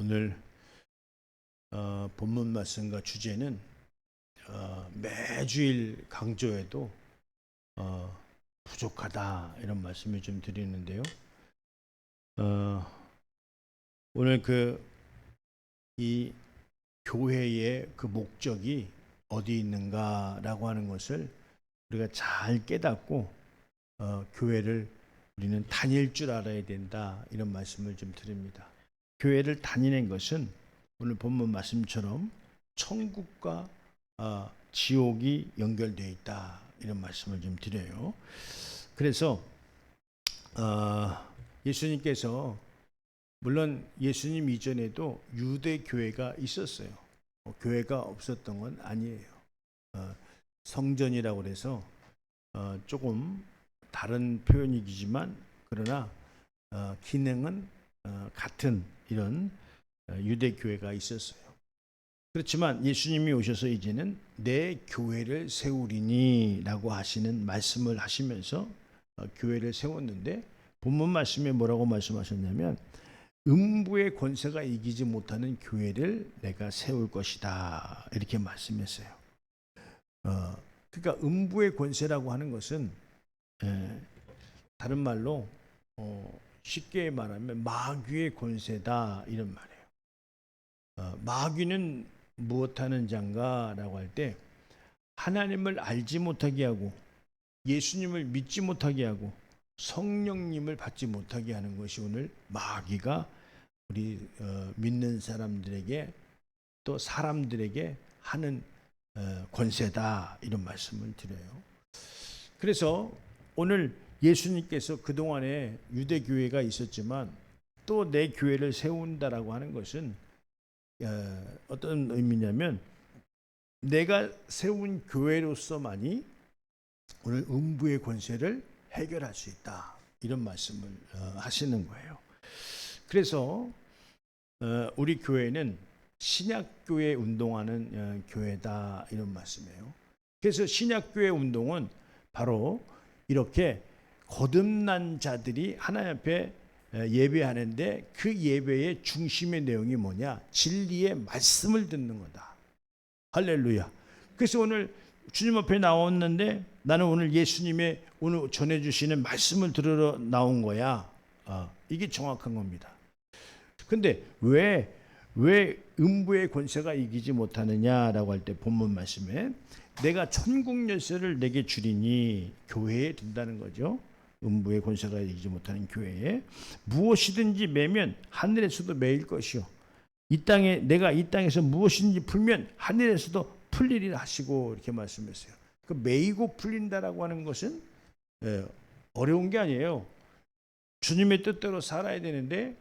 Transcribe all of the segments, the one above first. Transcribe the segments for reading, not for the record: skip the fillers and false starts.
오늘 본문 말씀과 주제는 매주일 강조해도 부족하다 이런 말씀을 좀 드리는데요. 오늘 이 교회의 그 목적이 어디 있는가라고 하는 것을 우리가 잘 깨닫고 교회를 우리는 다닐 줄 알아야 된다 이런 말씀을 좀 드립니다. 교회를 다니는 것은 오늘 본문 말씀처럼 천국과 지옥이 연결되어 있다 이런 말씀을 좀 드려요. 그래서 예수님께서 물론 예수님 이전에도 유대 교회가 있었어요. 교회가 없었던 건 아니에요. 성전이라고 해서 조금 다른 표현이지만 그러나 기능은 같은 이런 유대 교회가 있었어요. 그렇지만 예수님이 오셔서 이제는 내 교회를 세우리니라고 하시는 말씀을 하시면서 교회를 세웠는데 본문 말씀에 뭐라고 말씀하셨냐면 음부의 권세가 이기지 못하는 교회를 내가 세울 것이다 이렇게 말씀했어요. 그러니까 음부의 권세라고 하는 것은 다른 말로 쉽게 말하면 마귀의 권세다 이런 말이에요. 마귀는 무엇하는 자인가라고 할 때 하나님을 알지 못하게 하고 예수님을 믿지 못하게 하고 성령님을 받지 못하게 하는 것이 오늘 마귀가 우리 믿는 사람들에게 또 사람들에게 하는 권세다 이런 말씀을 드려요. 그래서 오늘 예수님께서 그동안에 유대교회가 있었지만 또 내 교회를 세운다라고 하는 것은 어떤 의미냐면 내가 세운 교회로서만이 오늘 음부의 권세를 해결할 수 있다 이런 말씀을 하시는 거예요. 그래서 우리 교회는 신약교회 운동하는 교회다 이런 말씀이에요. 그래서 신약교회 운동은 바로 이렇게 거듭난 자들이 하나님 앞에 예배하는데 그 예배의 중심의 내용이 뭐냐? 진리의 말씀을 듣는 거다. 할렐루야. 그래서 오늘 주님 앞에 나왔는데 나는 오늘 예수님의 오늘 전해주시는 말씀을 들으러 나온 거야. 이게 정확한 겁니다. 근데 왜 음부의 권세가 이기지 못하느냐라고 할 때 본문 말씀에 내가 천국 열쇠를 내게 주리니 교회에 든다는 거죠. 음부의 권세가 이기지 못하는 교회에 무엇이든지 매면 하늘에서도 매일 것이요 내가 이 땅에서 무엇이든지 풀면 하늘에서도 풀리리라 하시고 이렇게 말씀했어요. 그 매이고 풀린다라고 하는 것은 어려운 게 아니에요. 주님의 뜻대로 살아야 되는데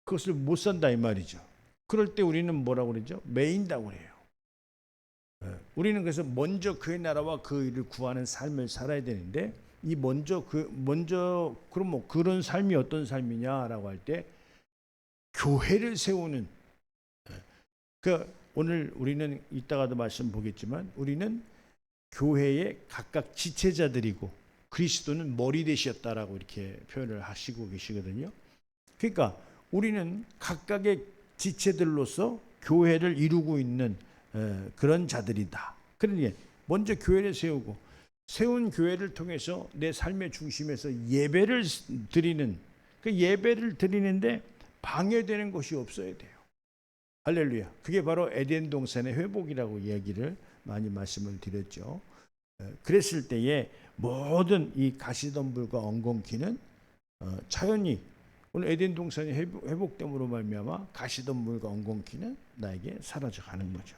그것을 못 산다 이 말이죠. 그럴 때 우리는 뭐라고 그러죠? 매인다고 해요. 우리는 그래서 먼저 그의 나라와 그 일을 구하는 삶을 살아야 되는데 이 먼저 그럼 뭐 그런 삶이 어떤 삶이냐라고 할 때 교회를 세우는 오늘 우리는 이따가도 말씀 보겠지만 우리는 교회의 각각 지체자들이고 그리스도는 머리 되셨다라고 이렇게 표현을 하시고 계시거든요. 그러니까 우리는 각각의 지체들로서 교회를 이루고 있는 그런 자들이다. 그러니 먼저 교회를 세우고 세운 교회를 통해서 내 삶의 중심에서 예배를 드리는 그 예배를 드리는데 방해되는 것이 없어야 돼요. 할렐루야. 그게 바로 에덴 동산의 회복이라고 이야기를 많이 말씀을 드렸죠. 그랬을 때에 모든 이 가시덤불과 엉겅퀴는 자연히 오늘 에덴 동산이 회복됨으로 말미암아 가시덤불과 엉겅퀴는 나에게 사라져가는 거죠.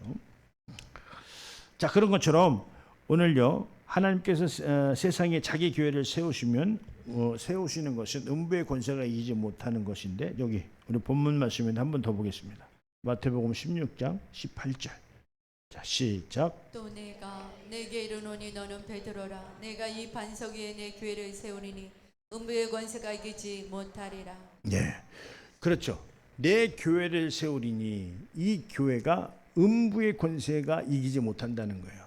자, 그런 것처럼 오늘요 하나님께서 세상에 자기 교회를 세우시는 것은 음부의 권세가 이기지 못하는 것인데 여기 우리 본문 말씀을 한 번 더 보겠습니다. 마태복음 16장 18절. 자, 시작. 또 내가 내게 이르노니 너는 베드로라. 내가 이 반석 위에 내 교회를 세우리니 음부의 권세가 이기지 못하리라. 네, 그렇죠. 내 교회를 세우리니 이 교회가 음부의 권세가 이기지 못한다는 거예요.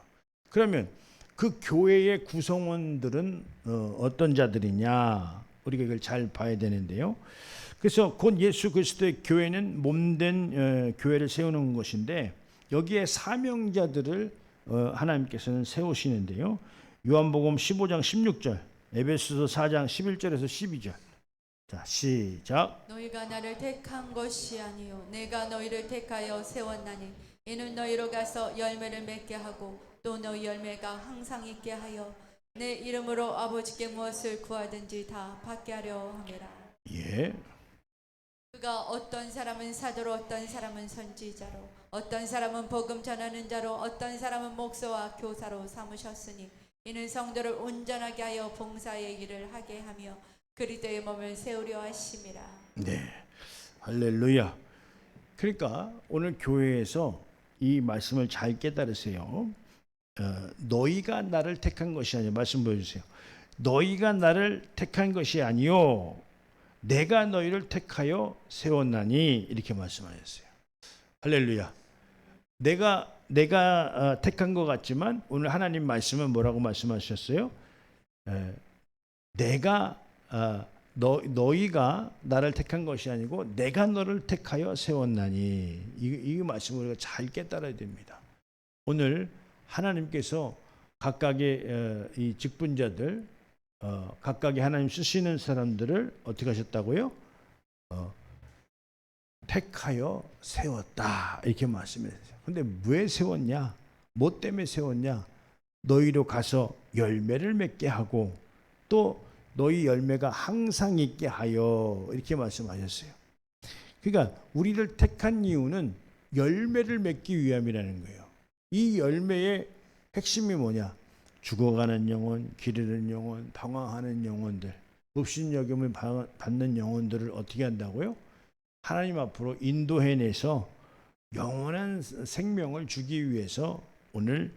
그러면 그 교회의 구성원들은 어떤 자들이냐? 우리가 이걸 잘 봐야 되는데요. 그래서 곧 예수 그리스도의 교회는 몸된 교회를 세우는 것인데 여기에 사명자들을 하나님께서는 세우시는데요. 요한복음 15장 16절, 에베소서 4장 11절에서 12절. 자, 시작. 너희가 나를 택한 것이 아니요 내가 너희를 택하여 세웠나니 이는 너희로 가서 열매를 맺게 하고 또 너희 열매가 항상 있게 하여 내 이름으로 아버지께 무엇을 구하든지 다 받게 하려 함이라. 예. 그가 어떤 사람은 사도로 어떤 사람은 선지자로 어떤 사람은 복음 전하는 자로 어떤 사람은 목사와 교사로 삼으셨으니 이는 성도를 온전하게 하여 봉사의 일을 하게 하며 그리스도의 몸을 세우려 하심이라. 네. 할렐루야. 그러니까 오늘 교회에서 이 말씀을 잘 깨달으세요. 너희가 나를 택한 것이 아니요. 말씀 보여주세요. 너희가 나를 택한 것이 아니요 내가 너희를 택하여 세웠나니 이렇게 말씀하셨어요. 할렐루야. 내가 택한 것 같지만 오늘 하나님 말씀은 뭐라고 말씀하셨어요? 내가 너희가 나를 택한 것이 아니고 내가 너를 택하여 세웠나니 이 말씀을 우리가 잘 깨달아야 됩니다. 오늘 하나님께서 각각의 이 직분자들 각각의 하나님 쓰시는 사람들을 어떻게 하셨다고요? 택하여 세웠다 이렇게 말씀했어요. 근데 왜 세웠냐? 뭐 때문에 세웠냐? 너희로 가서 열매를 맺게 하고 또 너희 열매가 항상 있게 하여 이렇게 말씀하셨어요. 그러니까 우리를 택한 이유는 열매를 맺기 위함이라는 거예요. 이 열매의 핵심이 뭐냐? 죽어가는 영혼, 기르는 영혼, 방황하는 영혼들, 업신여김을 받는 영혼들을 어떻게 한다고요? 하나님 앞으로 인도해내서 영원한 생명을 주기 위해서 오늘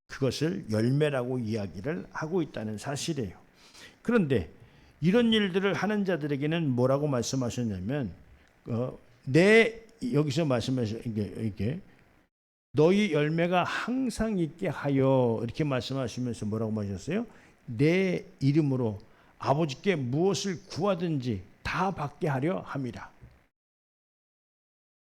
그것을 열매라고 이야기를 하고 있다는 사실이에요. 그런데 이런 일들을 하는 자들에게는 뭐라고 말씀하셨냐면 여기서 말씀하신 이게 너희 열매가 항상 있게 하여 이렇게 말씀하시면서 뭐라고 말하셨어요? 내 이름으로 아버지께 무엇을 구하든지 다 받게 하려 함이라.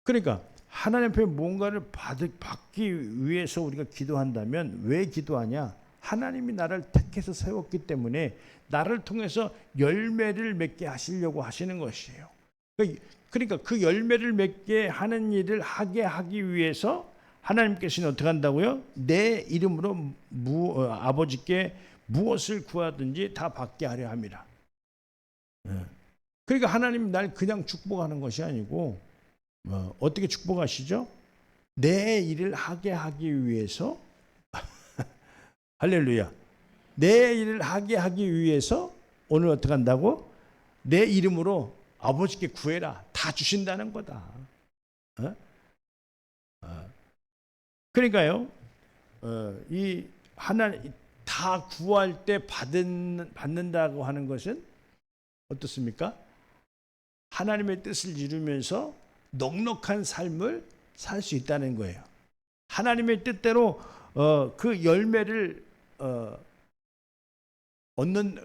그러니까 하나님 앞에 뭔가를 받기 위해서 우리가 기도한다면 왜 기도하냐? 하나님이 나를 택해서 세웠기 때문에 나를 통해서 열매를 맺게 하시려고 하시는 것이에요. 그러니까 그 열매를 맺게 하는 일을 하게 하기 위해서 하나님께서는 어떻게 한다고요? 내 이름으로 아버지께 무엇을 구하든지 다 받게 하려 함이라. 그러니까 하나님이 날 그냥 축복하는 것이 아니고 어떻게 축복하시죠? 내 일을 하게 하기 위해서 할렐루야. 내 일을 하게 하기 위해서 오늘 어떻게 한다고? 내 이름으로 아버지께 구해라. 다 주신다는 거다. 그러니까요. 이 하나님 다 구할 때 받는다고 하는 것은 어떻습니까? 하나님의 뜻을 이루면서 넉넉한 삶을 살 수 있다는 거예요. 하나님의 뜻대로 그 열매를 얻는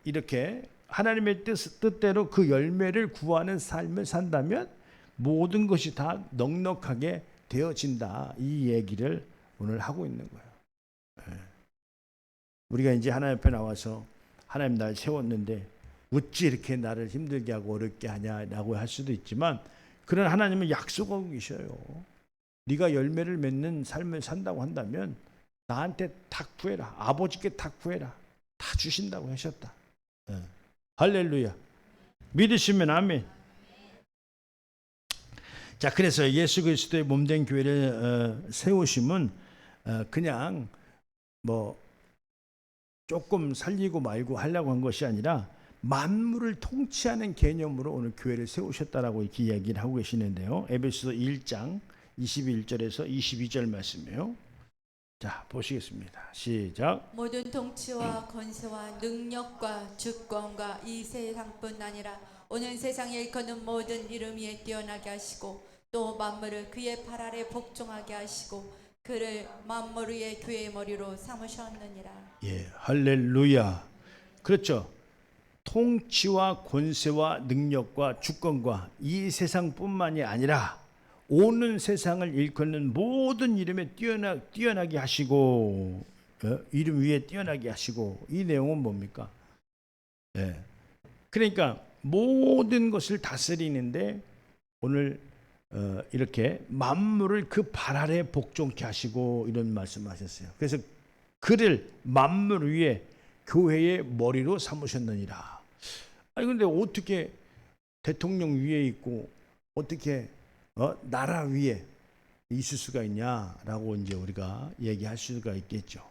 이렇게 하나님의 뜻대로 그 열매를 구하는 삶을 산다면 모든 것이 다 넉넉하게 되어진다. 이 얘기를 오늘 하고 있는 거예요. 우리가 이제 하나님 앞에 나와서 하나님 날 세웠는데 어찌 이렇게 나를 힘들게 하고 어렵게 하냐라고 할 수도 있지만 그런 하나님은 약속하고 계셔요. 네가 열매를 맺는 삶을 산다고 한다면 나한테 다 구해라. 아버지께 다 구해라. 다 주신다고 하셨다. 할렐루야. 믿으시면 아멘. 자, 그래서 예수 그리스도의 몸된 교회를 세우심은 그냥 뭐 조금 살리고 말고 하려고 한 것이 아니라 만물을 통치하는 개념으로 오늘 교회를 세우셨다라고 이렇게 이야기를 하고 계시는데요. 에베소서 1장 21절에서 22절 말씀이에요. 자, 보시겠습니다. 시작. 모든 통치와 권세와 능력과 주권과 이 세상뿐 아니라 오는 세상에 일컫는 모든 이름 위에 뛰어나게 하시고 또 만물을 그의 팔 아래 복종하게 하시고 그를 만물 위의 교회의 머리로 삼으셨느니라. 예, 할렐루야. 그렇죠. 통치와 권세와 능력과 주권과 이 세상뿐만이 아니라 오는 세상을 일컫는 모든 이름에 뛰어나게 하시고, 이름 위에 뛰어나게 하시고, 이 내용은 뭡니까? 그러니까 모든 것을 다스리는데 오늘 이렇게 만물을 그 발 아래 복종케 하시고 이런 말씀하셨어요. 그래서 그를 만물 위에 교회의 머리로 삼으셨느니라. 아니 근데 어떻게 대통령 위에 있고 어떻게 나라 위에 있을 수가 있냐라고 이제 우리가 얘기할 수가 있겠죠.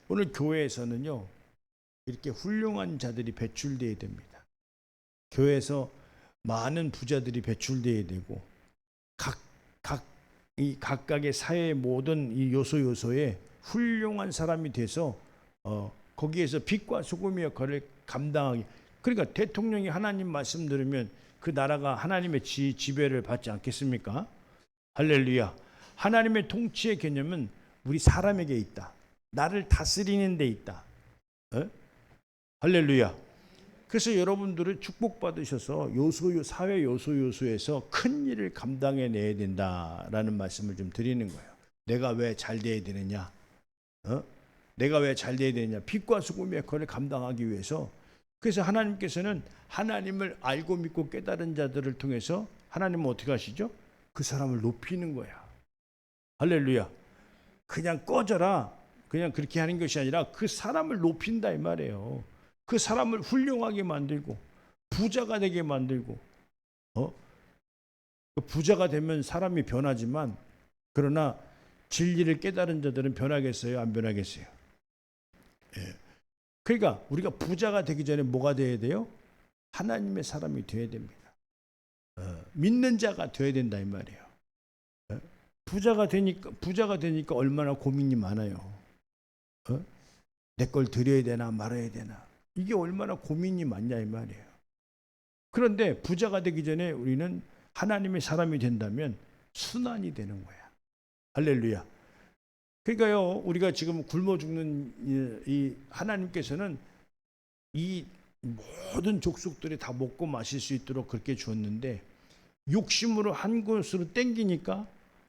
오늘 교회에서는요 이렇게 훌륭한 자들이 배출되어야 됩니다. 교회에서 많은 부자들이 배출되어야 되고 각각의 사회의 모든 이 요소에 훌륭한 사람이 돼서 거기에서 빛과 소금의 역할을 감당하기. 그러니까 대통령이 하나님 말씀 들으면 그 나라가 하나님의 지배를 받지 않겠습니까? 할렐루야. 하나님의 통치의 개념은 우리 사람에게 있다. 나를 다스리는 데 있다. 할렐루야. 그래서 여러분들은 축복받으셔서 사회 요소에서 큰 일을 감당해내야 된다라는 말씀을 좀 드리는 거예요. 내가 왜 잘 돼야 되느냐? 내가 왜 잘 돼야 되느냐? 빛과 소금의 역할을 감당하기 위해서. 그래서 하나님께서는 하나님을 알고 믿고 깨달은 자들을 통해서 하나님은 어떻게 하시죠? 그 사람을 높이는 거야. 할렐루야. 그냥 꺼져라. 그냥 그렇게 하는 것이 아니라 그 사람을 높인다 이 말이에요. 그 사람을 훌륭하게 만들고 부자가 되게 만들고 부자가 되면 사람이 변하지만 그러나 진리를 깨달은 자들은 변하겠어요? 안 변하겠어요? 그러니까 우리가 부자가 되기 전에 뭐가 돼야 돼요? 하나님의 사람이 돼야 됩니다. 믿는 자가 돼야 된다 이 말이에요. 부자가 되니까 얼마나 고민이 많아요. 내 걸 드려야 되나 말아야 되나. 이게 얼마나 고민이 많냐 이 말이에요. 그런데 부자가 되기 전에 우리는 하나님의 사람이 된다면 순환이 되는 거야. 할렐루야. 그러니까요 우리가 지금 굶어 죽는 이 하나님께서는 이 모든 족속들이 다 먹고 마실 수 있도록 그렇게 주었는데 욕심으로 한 곳으로 땡기니까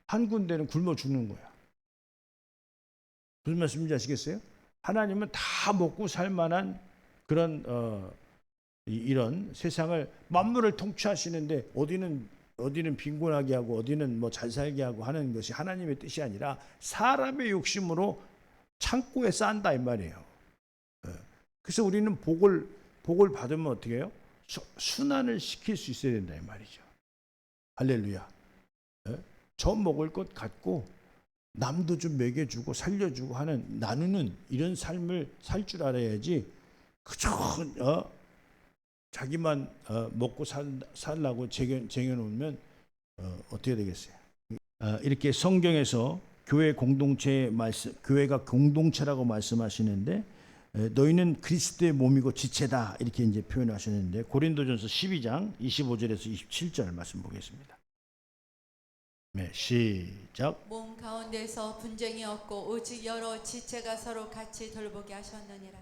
한 군데는 굶어 죽는 거야. 무슨 말씀인지 아시겠어요? 하나님은 다 먹고 살 만한 그런 이런 세상을 만물을 통치하시는데 어디는 빈곤하게 하고 어디는 뭐 잘 살게 하고 하는 것이 하나님의 뜻이 아니라 사람의 욕심으로 창고에 쌓는다 이 말이에요. 그래서 우리는 복을 받으면 어떻게 해요? 순환을 시킬 수 있어야 된다 이 말이죠. 할렐루야. 저 먹을 것 갖고 남도 좀 먹여주고 살려주고 하는 나누는 이런 삶을 살 줄 알아야지 그저 자기만 먹고 살라고 쟁여놓으면 어떻게 되겠어요? 이렇게 성경에서 교회가 공동체라고 말씀하시는데 너희는 그리스도의 몸이고 지체다 이렇게 이제 표현하셨는데 고린도전서 12장 25절에서 27절 말씀 보겠습니다. 네, 시작. 몸 가운데서 분쟁이 없고 오직 여러 지체가 서로 같이 돌보게 하셨느니라.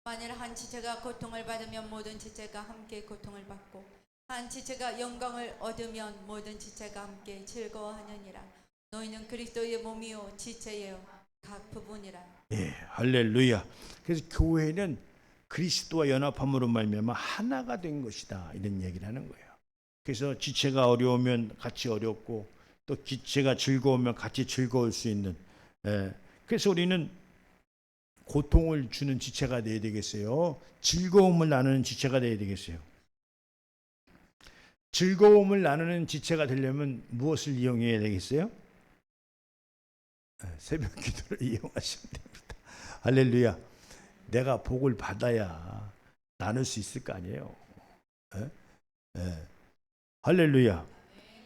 만일 한 지체가 고통을 받으면 모든 지체가 함께 고통을 받고 한 지체가 영광을 얻으면 모든 지체가 함께 즐거워하느니라. 너희는 그리스도의 몸이요 지체예요 각 부분이라. 예, 할렐루야. 그래서 교회는 그리스도와 연합함으로 말미암아 하나가 된 것이다 이런 얘기를 하는 거예요. 그래서 지체가 어려우면 같이 어렵고 또 지체가 즐거우면 같이 즐거울 수 있는. 그래서 우리는 고통을 주는 지체가 되어야 되겠어요? 즐거움을 나누는 지체가 되어야 되겠어요? 즐거움을 나누는 지체가 되려면 무엇을 이용해야 되겠어요? 새벽 기도를 이용하시면 됩니다. 할렐루야. 내가 복을 받아야 나눌 수 있을 거 아니에요. 할렐루야.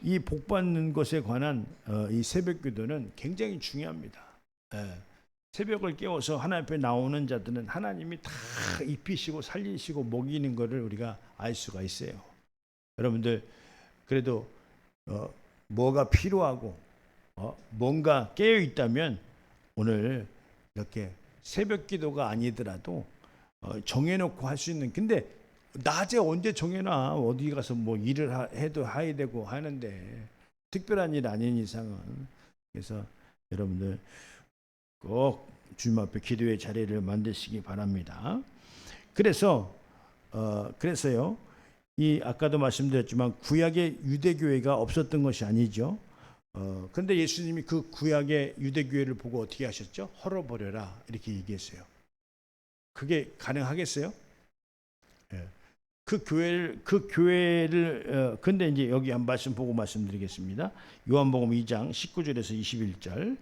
이 복 받는 것에 관한 이 새벽 기도는 굉장히 중요합니다. 새벽을 깨워서 하나님 앞에 나오는 자들은 하나님이 다 입히시고 살리시고 먹이는 것을 우리가 알 수가 있어요. 여러분들 그래도 뭐가 필요하고 뭔가 깨어 있다면 오늘 이렇게 새벽 기도가 아니더라도 정해놓고 할 수 있는. 근데 낮에 언제 정해놔. 어디 가서 뭐 일을 해도 해야 되고 하는데 특별한 일 아닌 이상은. 그래서 여러분들 꼭 주님 앞에 기도의 자리를 만드시기 바랍니다. 그래서요. 이 아까도 말씀드렸지만 구약의 유대교회가 없었던 것이 아니죠. 근데 예수님이 그 구약의 유대교회를 보고 어떻게 하셨죠? 헐어버려라 이렇게 얘기했어요. 그게 가능하겠어요? 예. 그 교회를 근데 이제 여기 한 말씀 보고 말씀드리겠습니다. 요한복음 2장 19절에서 21절.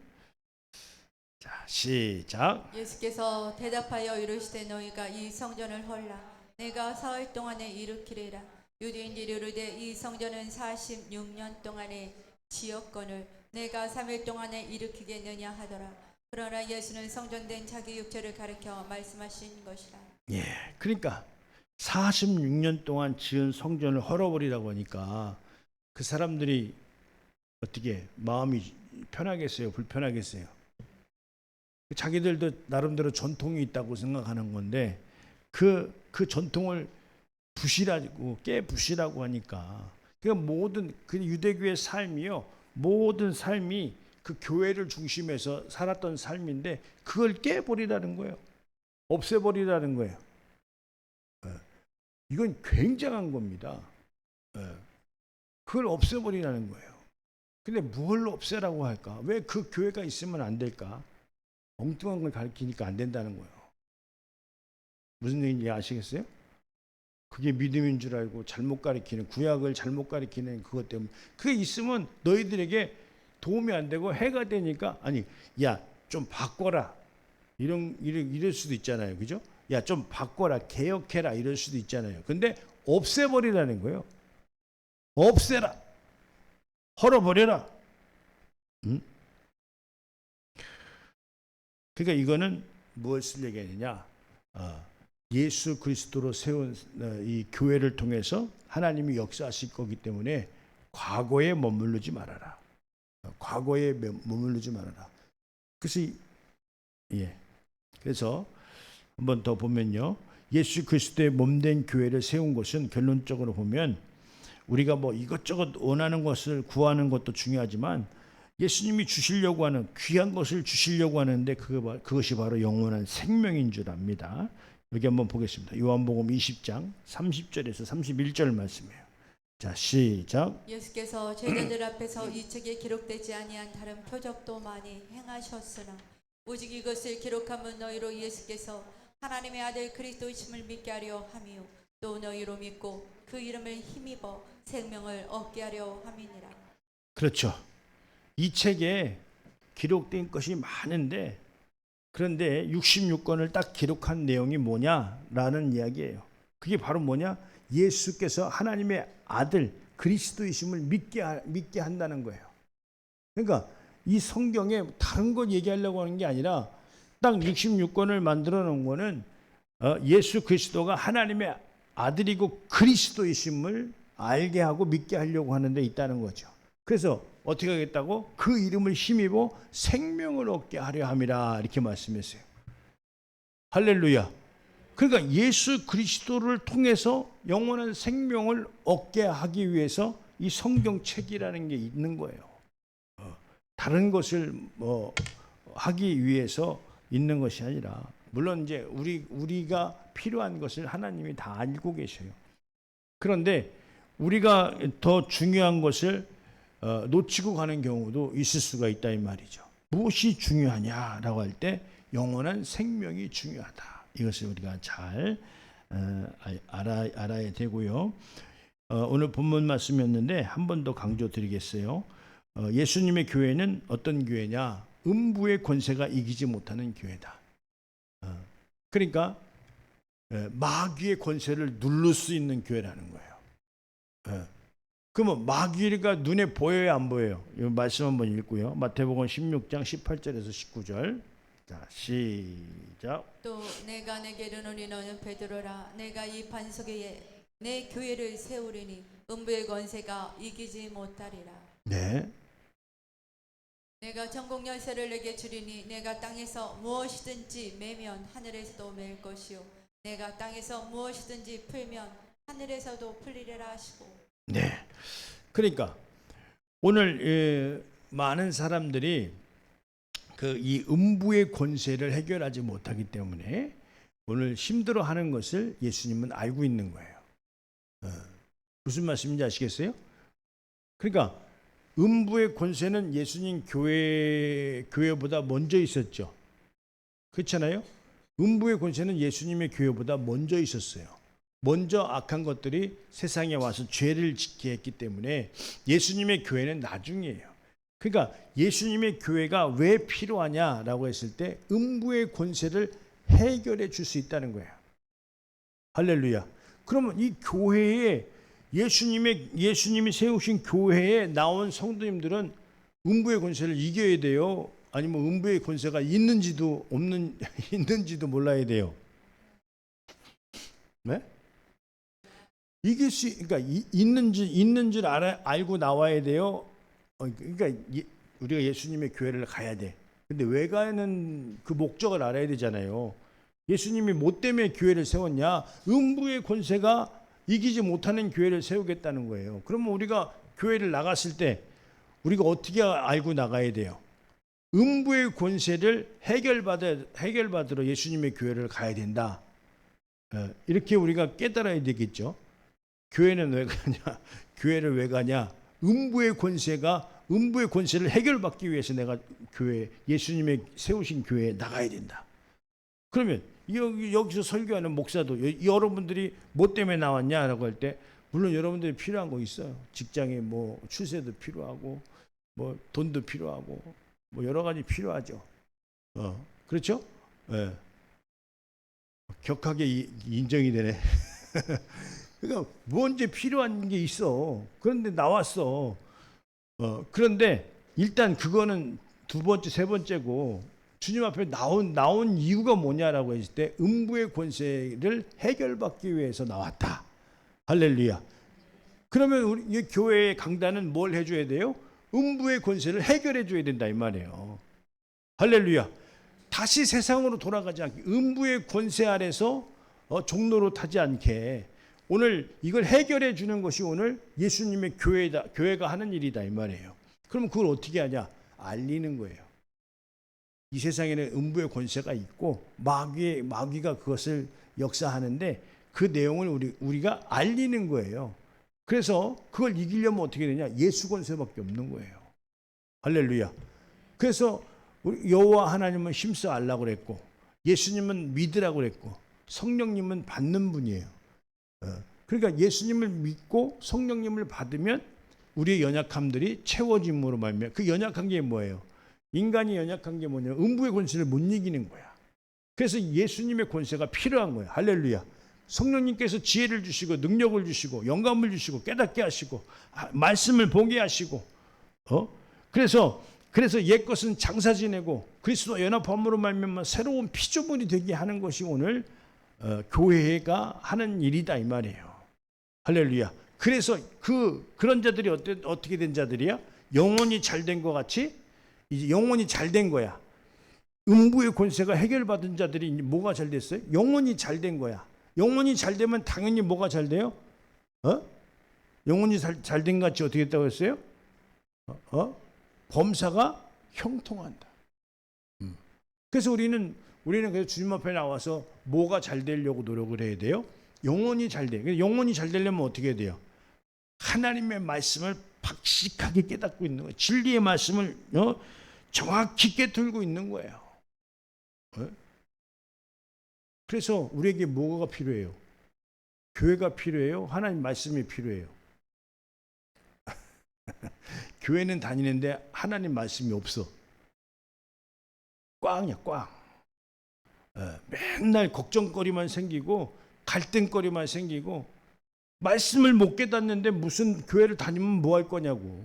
자, 시작. 예수께서 대답하여 이르시되 너희가 이 성전을 헐라 내가 사흘 동안에 일으키리라. 유대인들이 이르되 이 성전은 46년 동안에 지었거늘 내가 3일 동안에 일으키겠느냐 하더라. 그러나 예수는 성전된 자기 육체를 가리켜 말씀하신 것이라. 예, 그러니까 46년 동안 지은 성전을 헐어버리라고 하니까 그 사람들이 어떻게 마음이 편하겠어요? 불편하겠어요? 자기들도 나름대로 전통이 있다고 생각하는 건데 그 전통을 부실하고 깨부시라고 하니까 그러니까 모든 그 유대교의 삶이요, 모든 삶이 그 교회를 중심해서 살았던 삶인데 그걸 깨버리라는 거예요. 없애버리라는 거예요. 이건 굉장한 겁니다. 그걸 없애버리라는 거예요. 근데 뭘 없애라고 할까? 왜 그 교회가 있으면 안 될까? 엉뚱한 걸 가르치니까 안 된다는 거예요. 무슨 얘기인지 아시겠어요? 그게 믿음인 줄 알고 잘못 가르치는, 구약을 잘못 가르치는 그것 때문에 그게 있으면 너희들에게 도움이 안 되고 해가 되니까 아니 야 좀 바꿔라 이럴 수도 있잖아요. 그죠? 야 좀 바꿔라 개혁해라 이럴 수도 있잖아요. 근데 없애버리라는 거예요. 없애라, 헐어버려라. 응? 그러니까 이거는 무엇을 얘기하느냐? 예수 그리스도로 세운 이 교회를 통해서 하나님이 역사하실 거기 때문에 과거에 머무르지 말아라. 과거에 머무르지 말아라. 그래서 한번 더 보면요. 예수 그리스도의 몸된 교회를 세운 것은 결론적으로 보면 우리가 뭐 이것저것 원하는 것을 구하는 것도 중요하지만 예수님이 주시려고 하는 귀한 것을 주시려고 하는데 그것이 바로 영원한 생명인 줄 압니다. 여기 한번 보겠습니다. 요한복음 20장 30절에서 31절 말씀이에요. 자, 시작. 예수께서 제자들 앞에서 이 책에 기록되지 아니한 다른 표적도 많이 행하셨으나 오직 이것을 기록함은 너희로 예수께서 하나님의 아들 그리스도이심을 믿게 하려 함이요 또 너희로 믿고 그 이름을 힘입어 생명을 얻게 하려 함이니라. 그렇죠. 이 책에 기록된 것이 많은데 그런데 66권을 딱 기록한 내용이 뭐냐라는 이야기예요. 그게 바로 뭐냐? 예수께서 하나님의 아들 그리스도이심을 믿게 한다는 거예요. 그러니까 이 성경에 다른 것 얘기하려고 하는 게 아니라 딱 66권을 만들어 놓은 거는 예수 그리스도가 하나님의 아들이고 그리스도이심을 알게 하고 믿게 하려고 하는 데 있다는 거죠. 그래서 어떻게 하겠다고? 그 이름을 힘입어 생명을 얻게 하려 함이라 이렇게 말씀했어요. 할렐루야. 그러니까 예수 그리스도를 통해서 영원한 생명을 얻게 하기 위해서 이 성경책이라는 게 있는 거예요. 다른 것을 하기 위해서 있는 것이 아니라 물론 이제 우리가 필요한 것을 하나님이 다 알고 계셔요. 그런데 우리가 더 중요한 것을 놓치고 가는 경우도 있을 수가 있다 이 말이죠. 무엇이 중요하냐라고 할 때 영원한 생명이 중요하다. 이것을 우리가 잘 알아야 되고요. 오늘 본문 말씀이었는데 한 번 더 강조드리겠어요. 예수님의 교회는 어떤 교회냐? 음부의 권세가 이기지 못하는 교회다. 그러니까 마귀의 권세를 누를 수 있는 교회라는 거예요. 그러면 마귀가 눈에 보여요, 안 보여요? 이 말씀 한번 읽고요. 마태복음 16장 18절에서 19절. 자, 시작. 또 내가 내게 이르노니 너는 베드로라 내가 이 반석 위에 내 교회를 세우리니 음부의 권세가 이기지 못하리라. 네. 내가 전국 열쇠를 내게 주리니 내가 땅에서 무엇이든지 매면 하늘에서도 맬 것이요 내가 땅에서 무엇이든지 풀면 하늘에서도 풀리리라 하시고. 네. 그러니까 오늘 많은 사람들이 그 이 음부의 권세를 해결하지 못하기 때문에 오늘 힘들어하는 것을 예수님은 알고 있는 거예요. 무슨 말씀인지 아시겠어요? 그러니까 음부의 권세는 예수님 교회보다 먼저 있었죠. 그렇잖아요? 음부의 권세는 예수님의 교회보다 먼저 있었어요. 먼저 악한 것들이 세상에 와서 죄를 짓게 했기 때문에 예수님의 교회는 나중이에요. 그러니까 예수님의 교회가 왜 필요하냐라고 했을 때 음부의 권세를 해결해 줄 수 있다는 거예요. 할렐루야. 그러면 이 교회에 예수님이 세우신 교회에 나온 성도님들은 음부의 권세를 이겨야 돼요? 아니면 음부의 권세가 있는지도 있는지도 몰라야 돼요? 네? 그러니까 있는 줄 알고 나와야 돼요. 그러니까 우리가 예수님의 교회를 가야 돼. 근데 왜 가는 그 목적을 알아야 되잖아요. 예수님이 뭐 때문에 교회를 세웠냐? 음부의 권세가 이기지 못하는 교회를 세우겠다는 거예요. 그러면 우리가 교회를 나갔을 때 우리가 어떻게 알고 나가야 돼요? 음부의 권세를 해결받으러 예수님의 교회를 가야 된다. 이렇게 우리가 깨달아야 되겠죠. 교회는 왜 가냐? 교회를 왜 가냐? 음부의 권세를 해결받기 위해서 내가 예수님의 세우신 교회에 나가야 된다. 그러면 여기서 설교하는 목사도 여러분들이 뭐 때문에 나왔냐라고 할 때 물론 여러분들이 필요한 거 있어요. 직장에 뭐 출세도 필요하고 뭐 돈도 필요하고 뭐 여러 가지 필요하죠. 그렇죠? 네. 격하게 인정이 되네. 그러니까 뭔지 필요한 게 있어. 그런데 나왔어. 그런데 일단 그거는 두 번째, 세 번째고 주님 앞에 나온 이유가 뭐냐라고 했을 때 음부의 권세를 해결받기 위해서 나왔다. 할렐루야. 그러면 우리 교회의 강단은 뭘 해줘야 돼요? 음부의 권세를 해결해 줘야 된다 이 말이에요. 할렐루야. 다시 세상으로 돌아가지 않게 음부의 권세 아래서 종로로 타지 않게 오늘 이걸 해결해 주는 것이 오늘 예수님의 교회가 하는 일이다 이 말이에요. 그럼 그걸 어떻게 하냐? 알리는 거예요. 이 세상에는 음부의 권세가 있고 마귀가 그것을 역사하는데 그 내용을 우리가 알리는 거예요. 그래서 그걸 이기려면 어떻게 되냐? 예수 권세밖에 없는 거예요. 할렐루야. 그래서 여호와 하나님은 힘써 알라고 그랬고 예수님은 믿으라고 그랬고 성령님은 받는 분이에요. 그러니까 예수님을 믿고 성령님을 받으면 우리의 연약함들이 채워짐으로 말미암아. 그 연약한 게 뭐예요? 인간이 연약한 게 뭐냐면 음부의 권세를 못 이기는 거야. 그래서 예수님의 권세가 필요한 거예요. 할렐루야. 성령님께서 지혜를 주시고 능력을 주시고 영감을 주시고 깨닫게 하시고 말씀을 보게 하시고 그래서 옛것은 장사 지내고 그리스도 연합함으로 말미암아 새로운 피조물이 되게 하는 것이 오늘 교회가 하는 일이다 이 말이에요. 할렐루야. 그래서 그런 자들이 어떻게 된 자들이야? 영혼이 잘된 것 같이 이제 영혼이 잘된 거야. 음부의 권세가 해결받은 자들이 뭐가 잘 됐어요? 영혼이 잘된 거야. 영혼이 잘되면 당연히 뭐가 잘 돼요? 영혼이 잘된 것 같이 어떻게 됐다고 했어요? 범사가 형통한다. 그래서 우리는 그래서 주님 앞에 나와서 뭐가 잘 되려고 노력을 해야 돼요? 영혼이 잘 돼. 영혼이 잘 되려면 어떻게 해야 돼요? 하나님의 말씀을 박식하게 깨닫고 있는 거예요. 진리의 말씀을 정확히 깨뚫고 있는 거예요. 그래서 우리에게 뭐가 필요해요? 교회가 필요해요? 하나님 말씀이 필요해요? 교회는 다니는데 하나님 말씀이 없어. 꽝이야, 꽝. 맨날 걱정거리만 생기고 갈등거리만 생기고 말씀을 못 깨닫는데 무슨 교회를 다니면 뭐 할 거냐고.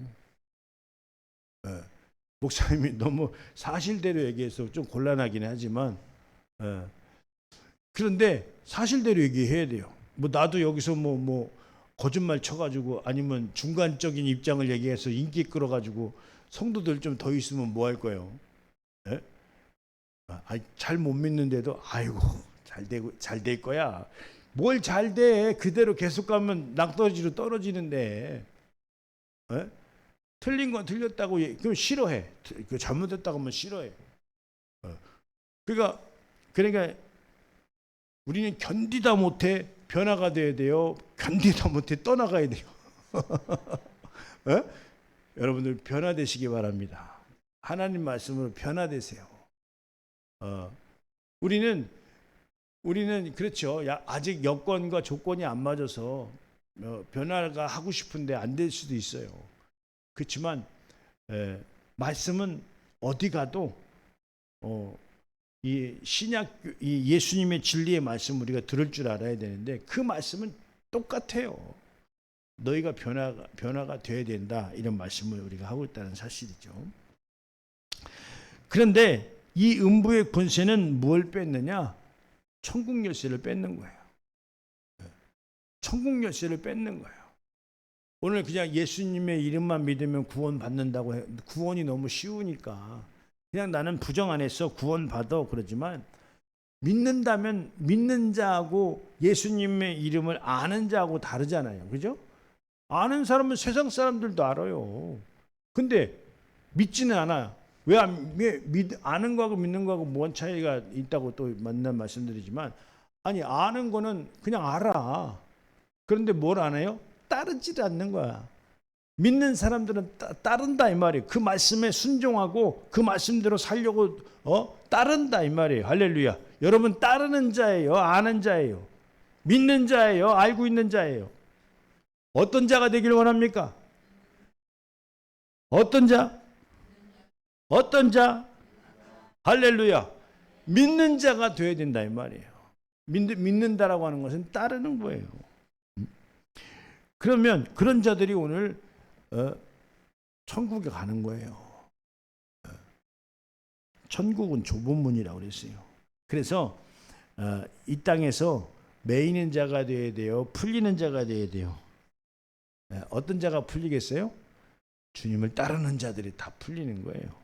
목사님이 너무 사실대로 얘기해서 좀 곤란하긴 하지만 그런데 사실대로 얘기해야 돼요. 뭐 나도 여기서 뭐 거짓말 쳐가지고 아니면 중간적인 입장을 얘기해서 인기 끌어가지고 성도들 좀 더 있으면 뭐 할 거예요? 잘 못 믿는데도 아이고 잘 될 거야. 뭘 잘 돼? 그대로 계속 가면 낭떠러지로 떨어지는데. 에? 틀린 건 틀렸다고 그럼 싫어해. 그 잘못했다고 하면 싫어해. 그러니까 우리는 견디다 못해 변화가 돼야 돼요. 견디다 못해 떠나가야 돼요. 에? 여러분들 변화되시기 바랍니다. 하나님 말씀으로 변화되세요. 우리는 그렇죠. 아직 여건과 조건이 안 맞아서 변화가 하고 싶은데 안 될 수도 있어요. 그렇지만 말씀은 어디 가도 이 신약 이 예수님의 진리의 말씀 우리가 들을 줄 알아야 되는데 그 말씀은 똑같아요. 너희가 변화가 돼야 된다 이런 말씀을 우리가 하고 있다는 사실이죠. 그런데 이 음부의 권세는 뭘 뺐느냐? 천국 열쇠를 뺏는 거예요. 천국 열쇠를 뺏는 거예요. 오늘 그냥 예수님의 이름만 믿으면 구원 받는다고 해. 구원이 너무 쉬우니까 그냥 나는 부정 안 했어 구원 받아 그러지만 믿는다면 믿는 자하고 예수님의 이름을 아는 자하고 다르잖아요. 그죠? 아는 사람은 세상 사람들도 알아요. 근데 믿지는 않아요. 왜 아는 거하고 믿는 거하고 뭔 차이가 있다고 또 만나 말씀드리지만 아니 아는 거는 그냥 알아. 그런데 뭘 안 해요? 따르지 않는 거야. 믿는 사람들은 따른다 이 말이에요. 그 말씀에 순종하고 그 말씀대로 살려고 따른다 이 말이에요. 할렐루야. 여러분 따르는 자예요? 아는 자예요? 믿는 자예요? 알고 있는 자예요? 어떤 자가 되길 원합니까? 어떤 자? 어떤 자? 할렐루야. 믿는 자가 되어야 된다 이 말이에요. 믿는다라고 하는 것은 따르는 거예요. 그러면 그런 자들이 오늘 천국에 가는 거예요. 천국은 좁은 문이라고 그랬어요. 그래서 이 땅에서 매이는 자가 되어야 돼요. 풀리는 자가 되어야 돼요. 어떤 자가 풀리겠어요? 주님을 따르는 자들이 다 풀리는 거예요.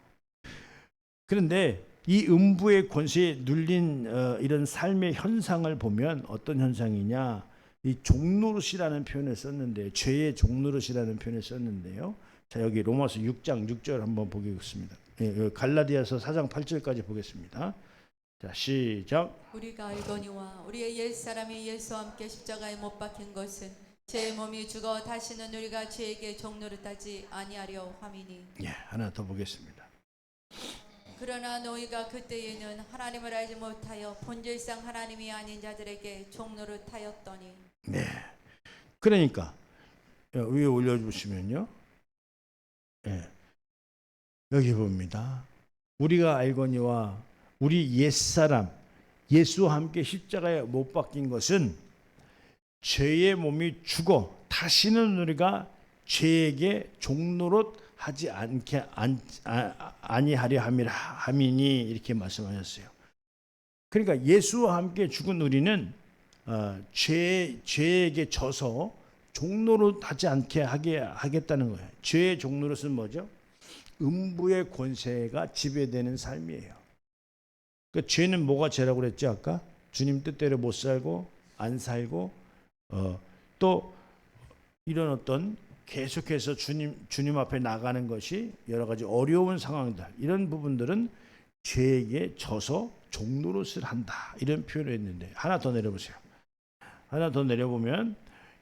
그런데 이 음부의 권세에 눌린 이런 삶의 현상을 보면 어떤 현상이냐? 이 종노릇이라는 표현을 썼는데 죄의 종노릇이라는 표현을 썼는데요. 자 여기 로마서 6장 6절 한번 보겠습니다. 갈라디아서 4장 8절까지 보겠습니다. 자 시작. 우리가 알거니와 우리의 옛사람이 예수와 함께 십자가에 못 박힌 것은 제 몸이 죽어 다시는 우리가 죄에게 종노릇하지 아니하려 함이니. 예, 하나 더 보겠습니다. 그러나 너희가 그때에는 하나님을 알지 못하여 본질상 하나님이 아닌 자들에게 종노릇하였더니. 네. 그러니까 위에 올려주시면요. 예. 여기 봅니다. 우리가 알거니와 우리 옛사람 예수와 함께 십자가에 못 박힌 것은 죄의 몸이 죽어 다시는 우리가 죄에게 종노릇하지 아니하려 함이니 이렇게 말씀하셨어요. 그러니까 예수와 함께 죽은 우리는 죄에게 져서 종노릇하지 않게 하겠다는 거예요. 죄의 종노릇은 뭐죠? 음부의 권세가 지배되는 삶이에요. 그러니까 죄는 뭐가 죄라고 그랬죠 아까? 주님 뜻대로 못 살고 안 살고 또 이런 어떤 계속해서 주님 앞에 나가는 것이 여러 가지 어려운 상황들 이런 부분들은 죄에게 져서 종노릇을 한다 이런 표현을 했는데 하나 더 내려보세요. 하나 더 내려보면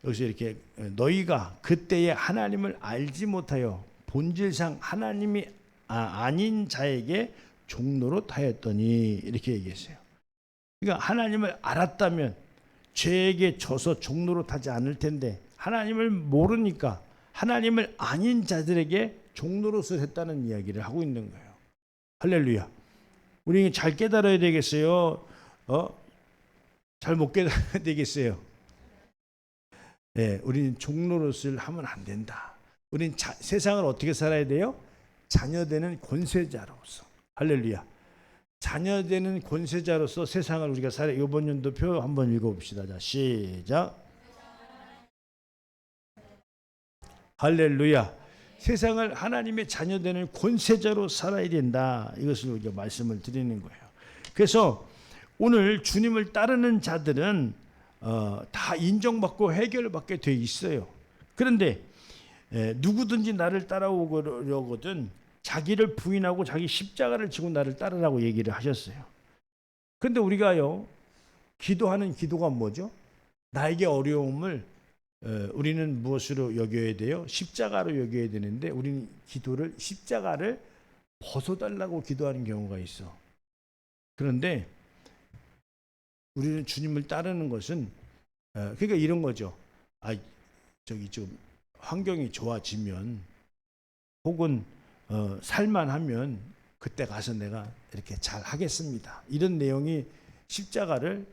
여기서 이렇게 너희가 그때에 하나님을 알지 못하여 본질상 하나님이 아닌 자에게 종노릇하였더니 이렇게 얘기했어요. 그러니까 하나님을 알았다면 죄에게 져서 종노릇하지 않을 텐데 하나님을 모르니까 하나님을 아닌 자들에게 종노릇을 했다는 이야기를 하고 있는 거예요. 할렐루야. 우리 잘 깨달아야 되겠어요. 잘 못 깨달아야 되겠어요. 네, 우리는 종노릇을 하면 안 된다. 우리는 세상을 어떻게 살아야 돼요? 자녀되는 권세자로서. 할렐루야. 자녀되는 권세자로서 세상을 우리가 살아야. 이번 연도표 한번 읽어봅시다. 자, 시작. 할렐루야. 세상을 하나님의 자녀되는 권세자로 살아야 된다. 이것을 우리가 말씀을 드리는 거예요. 그래서 오늘 주님을 따르는 자들은 다 인정받고 해결받게 돼 있어요. 그런데 누구든지 나를 따라오려거든 자기를 부인하고 자기 십자가를 지고 나를 따르라고 얘기를 하셨어요. 그런데 우리가요 기도하는 기도가 뭐죠? 나에게 어려움을 우리는 무엇으로 여겨야 돼요? 십자가로 여겨야 되는데 우리는 기도를 십자가를 벗어달라고 기도하는 경우가 있어. 그런데 우리는 주님을 따르는 것은 그러니까 이런 거죠. 저기 좀 환경이 좋아지면 혹은 살만하면 그때 가서 내가 이렇게 잘 하겠습니다. 이런 내용이 십자가를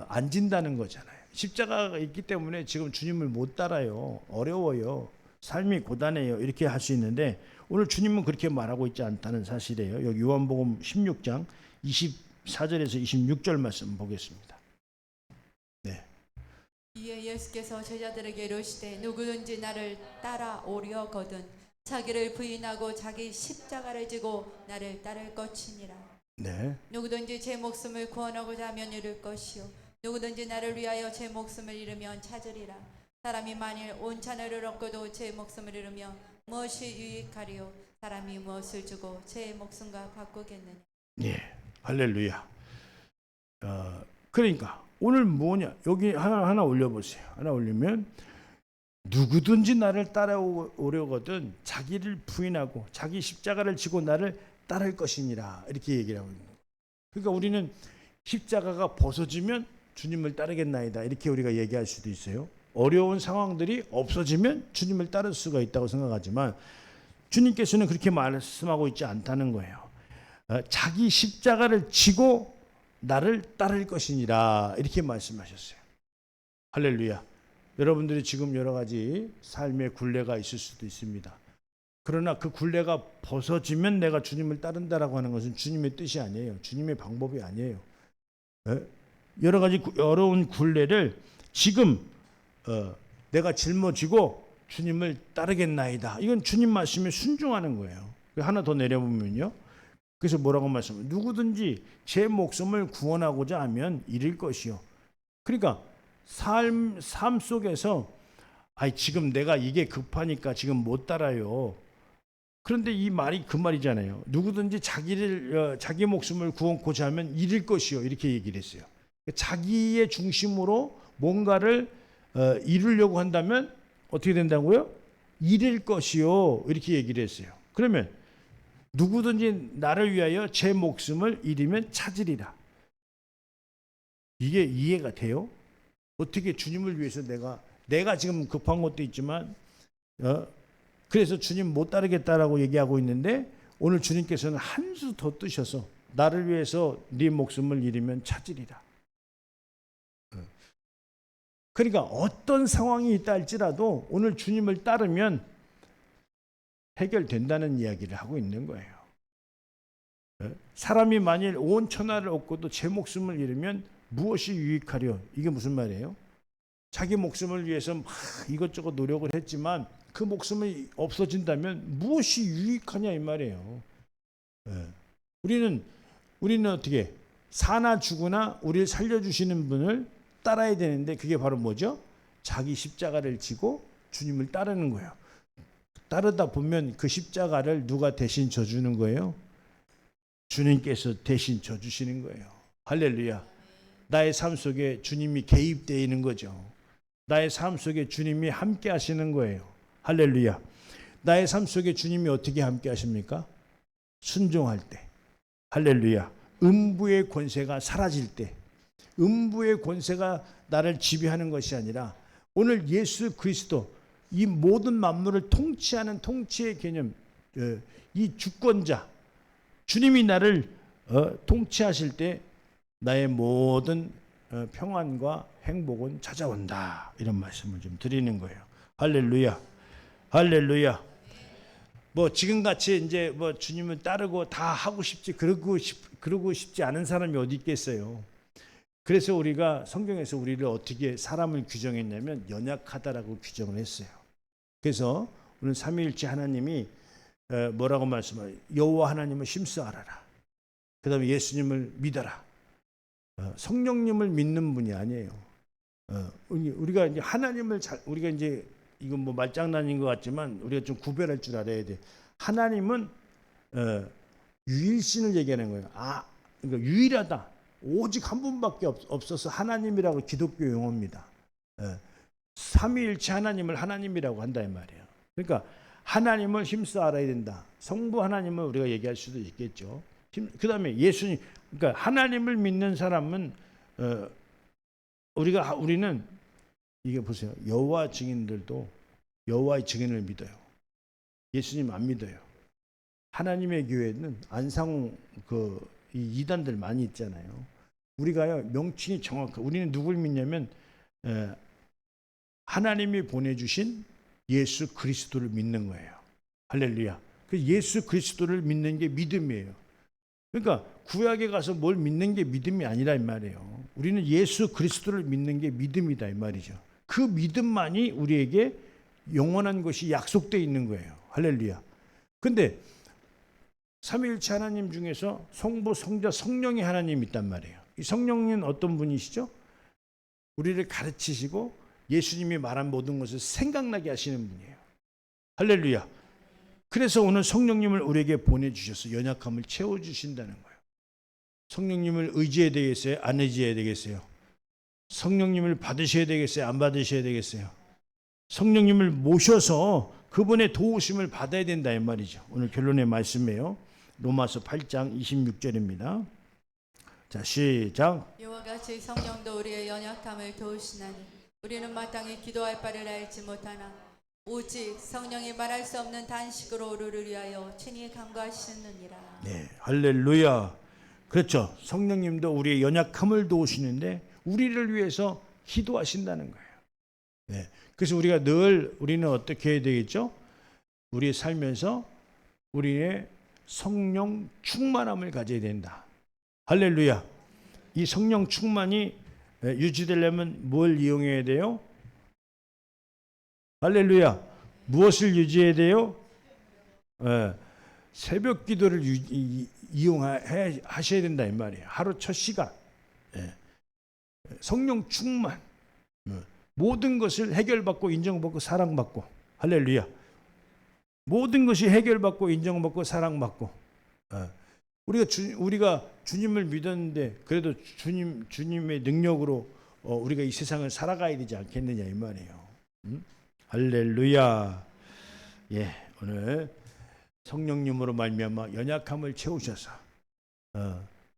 안 진다는 거잖아요. 십자가가 있기 때문에 지금 주님을 못 따라요. 어려워요. 삶이 고단해요. 이렇게 할 수 있는데 오늘 주님은 그렇게 말하고 있지 않다는 사실이에요. 여기 요한복음 16장 24절에서 26절 말씀 보겠습니다. 네. 이에 예수께서 제자들에게 이르시되 누구든지 나를 따라오려거든 자기를 부인하고 자기 십자가를 지고 나를 따를 것이니라. 네. 누구든지 제 목숨을 구원하고자 하면 잃을 것이요 누구든지 나를 위하여 제 목숨을 잃으면 찾으리라. 사람이 만일 온 천하를 얻고도 제 목숨을 잃으면 무엇이 유익하리요? 사람이 무엇을 주고 제 목숨과 바꾸겠느냐? 예. 할렐루야. 그러니까 오늘 뭐냐? 여기 하나 올려보세요. 하나 올리면 누구든지 나를 따라오려거든 자기를 부인하고 자기 십자가를 지고 나를 따를 것이니라. 이렇게 얘기를 하고 있는 거예요. 그러니까 우리는 십자가가 벗어지면 주님을 따르겠나이다. 이렇게 우리가 얘기할 수도 있어요. 어려운 상황들이 없어지면 주님을 따를 수가 있다고 생각하지만 주님께서는 그렇게 말씀하고 있지 않다는 거예요. 자기 십자가를 지고 나를 따를 것이니라 이렇게 말씀하셨어요. 할렐루야. 여러분들이 지금 여러 가지 삶의 굴레가 있을 수도 있습니다. 그러나 그 굴레가 벗어지면 내가 주님을 따른다라고 하는 것은 주님의 뜻이 아니에요. 주님의 방법이 아니에요. 여러 가지 어려운 굴레를 지금 내가 짊어지고 주님을 따르겠나이다. 이건 주님 말씀에 순종하는 거예요. 하나 더 내려보면요. 그래서 뭐라고 말씀해요? 누구든지 제 목숨을 구원하고자 하면 잃을 것이요. 그러니까 삶 속에서 지금 내가 이게 급하니까 지금 못 따라요. 그런데 이 말이 그 말이잖아요. 누구든지 자기 목숨을 구원하고자 하면 잃을 것이요. 이렇게 얘기를 했어요. 자기의 중심으로 뭔가를 이루려고 한다면 어떻게 된다고요? 잃을 것이요. 이렇게 얘기를 했어요. 그러면 누구든지 나를 위하여 제 목숨을 잃으면 찾으리라. 이게 이해가 돼요? 어떻게 주님을 위해서 내가 지금 급한 것도 있지만 그래서 주님 못 따르겠다라고 얘기하고 있는데 오늘 주님께서는 한 수 더 뜨셔서 나를 위해서 네 목숨을 잃으면 찾으리라. 그러니까 어떤 상황이 있다 할지라도 오늘 주님을 따르면 해결된다는 이야기를 하고 있는 거예요. 사람이 만일 온 천하를 얻고도 제 목숨을 잃으면 무엇이 유익하려? 이게 무슨 말이에요? 자기 목숨을 위해서 막 이것저것 노력을 했지만 그 목숨이 없어진다면 무엇이 유익하냐 이 말이에요. 우리는 어떻게 사나 죽으나 우리를 살려주시는 분을 따라야 되는데 그게 바로 뭐죠? 자기 십자가를 지고 주님을 따르는 거예요. 따르다 보면 그 십자가를 누가 대신 져주는 거예요? 주님께서 대신 져주시는 거예요. 할렐루야. 나의 삶 속에 주님이 개입되어 있는 거죠. 나의 삶 속에 주님이 함께 하시는 거예요. 할렐루야. 나의 삶 속에 주님이 어떻게 함께 하십니까? 순종할 때. 할렐루야. 음부의 권세가 사라질 때. 음부의 권세가 나를 지배하는 것이 아니라 오늘 예수 그리스도 이 모든 만물을 통치하는 통치의 개념, 이 주권자 주님이 나를 통치하실 때 나의 모든 평안과 행복은 찾아온다. 이런 말씀을 좀 드리는 거예요. 할렐루야. 할렐루야. 뭐 지금같이 이제 뭐 주님을 따르고 다 하고 싶지 그러고 싶지 않은 사람이 어디 있겠어요. 그래서 우리가 성경에서 우리를 어떻게 사람을 규정했냐면 연약하다라고 규정을 했어요. 그래서 오늘 삼위일체 하나님이 뭐라고 말씀해요? 여호와 하나님을 힘써 알아라. 그 다음에 예수님을 믿어라. 성령님을 믿는 분이 아니에요. 우리가 이제 하나님을 우리가 이제 이건 뭐 말장난인 것 같지만 우리가 좀 구별할 줄 알아야 돼. 하나님은 유일신을 얘기하는 거예요. 그러니까 유일하다. 오직 한 분밖에 없어서 하나님이라고 기독교 용어입니다. 삼위일체 하나님을 하나님이라고 한다 이 말이에요. 그러니까 하나님을 힘써 알아야 된다. 성부 하나님을 우리가 얘기할 수도 있겠죠. 그다음에 예수님, 그러니까 하나님을 믿는 사람은 우리는 이게 보세요. 여호와 증인들도 여호와의 증인을 믿어요. 예수님 안 믿어요. 하나님의 교회는 안상 이 이단들 많이 있잖아요. 우리가요 명칭이 정확해. 우리는 누굴 믿냐면 하나님이 보내주신 예수 그리스도를 믿는 거예요. 할렐루야. 그 예수 그리스도를 믿는 게 믿음이에요. 그러니까 구약에 가서 뭘 믿는 게 믿음이 아니라 이 말이에요. 우리는 예수 그리스도를 믿는 게 믿음이다 이 말이죠. 그 믿음만이 우리에게 영원한 것이 약속되어 있는 거예요. 할렐루야. 근데 삼위일체 하나님 중에서 성부, 성자, 성령의 하나님이 있단 말이에요. 이 성령님은 어떤 분이시죠? 우리를 가르치시고 예수님이 말한 모든 것을 생각나게 하시는 분이에요. 할렐루야. 그래서 오늘 성령님을 우리에게 보내주셔서 연약함을 채워주신다는 거예요. 성령님을 의지해야 되겠어요? 안 의지해야 되겠어요? 성령님을 받으셔야 되겠어요? 안 받으셔야 되겠어요? 성령님을 모셔서 그분의 도우심을 받아야 된다 이 말이죠. 오늘 결론의 말씀이에요. 로마서 8장 26절입니다. 자, 시작. 이와 같이 성령도 우리의 연약함을 도우시나니 우리는 마땅히 기도할 바를 알지 못하나 오직 성령이 말할 수 없는 단식으로 우리를 위하여 친히 간구하시느니라. 네, 할렐루야. 그렇죠. 성령님도 우리의 연약함을 도우시는데 우리를 위해서 기도하신다는 거예요. 네. 그래서 우리는 어떻게 해야 되겠죠? 우리의 살면서 우리의 성령 충만함을 가져야 된다. 할렐루야. 이 성령 충만이 유지되려면 뭘 이용해야 돼요? 할렐루야. 무엇을 유지해야 돼요? 새벽 기도를 이용하셔야 된다 이 말이에요. 하루 첫 시간. 성령 충만. 모든 것을 해결받고 인정받고 사랑받고. 할렐루야. 모든 것이 해결받고 인정받고 사랑받고. 우리가 주님을 믿었는데 그래도 주님의 능력으로 우리가 이 세상을 살아가야 되지 않겠느냐 이 말이에요. 할렐루야. 예, 오늘 성령님으로 말미암아 연약함을 채우셔서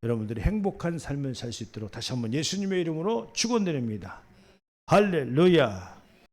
여러분들이 행복한 삶을 살 수 있도록 다시 한번 예수님의 이름으로 축원드립니다. 할렐루야.